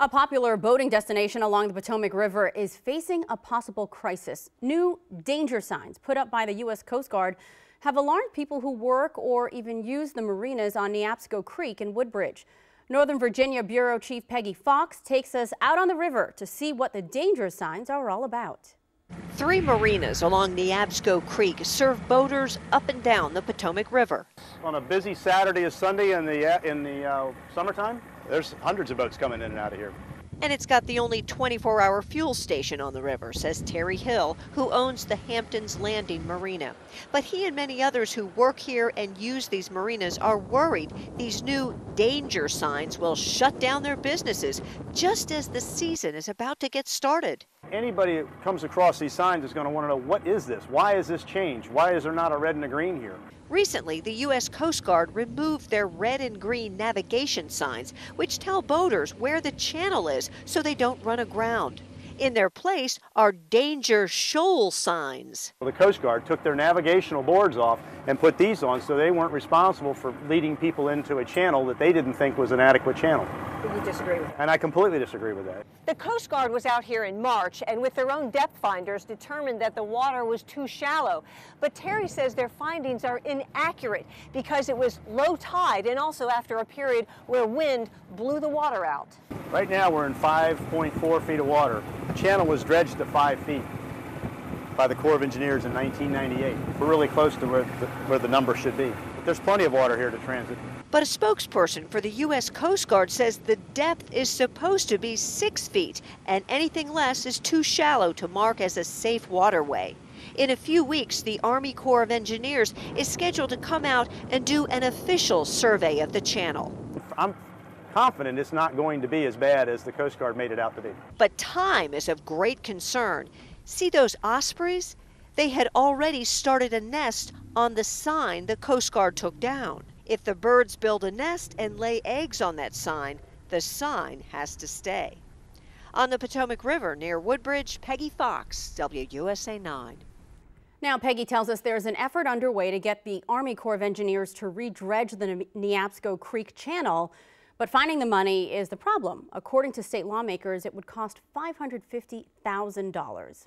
A popular boating destination along the Potomac River is facing a possible crisis. New danger signs put up by the U.S. Coast Guard have alarmed people who work or even use the marinas on Neabsco Creek in Woodbridge. Northern Virginia Bureau Chief Peggy Fox takes us out on the river to see what the danger signs are all about. 3 marinas along Neabsco Creek serve boaters up and down the Potomac River. On a busy Saturday or Sunday in the summertime, there's hundreds of boats coming in and out of here. And it's got the only 24-hour fuel station on the river, says Terry Hill, who owns the Hamptons Landing Marina. But he and many others who work here and use these marinas are worried these new danger signs will shut down their businesses just as the season is about to get started. Anybody that comes across these signs is going to want to know, what is this? Why is this changed? Why is there not a red and a green here? Recently, the U.S. Coast Guard removed their red and green navigation signs, which tell boaters where the channel is so they don't run aground. In their place are danger shoal signs. Well, the Coast Guard took their navigational boards off and put these on so they weren't responsible for leading people into a channel that they didn't think was an adequate channel. You disagree with that? And I completely disagree with that. The Coast Guard was out here in March and with their own depth finders determined that the water was too shallow. But Terry says their findings are inaccurate because it was low tide and also after a period where wind blew the water out. Right now we're in 5.4 feet of water. The channel was dredged to 5 feet by the Corps of Engineers in 1998. We're really close to where the number should be. But there's plenty of water here to transit. But a spokesperson for the U.S. Coast Guard says the depth is supposed to be 6 feet, and anything less is too shallow to mark as a safe waterway. In a few weeks, the Army Corps of Engineers is scheduled to come out and do an official survey of the channel. I'm confident it's not going to be as bad as the Coast Guard made it out to be. But time is of great concern. See those ospreys? They had already started a nest on the sign the Coast Guard took down. If the birds build a nest and lay eggs on that sign, the sign has to stay. On the Potomac River near Woodbridge, Peggy Fox, WUSA 9. Now, Peggy tells us there's an effort underway to get the Army Corps of Engineers to redredge the Neabsco Creek channel, but finding the money is the problem. According to state lawmakers, it would cost $550,000.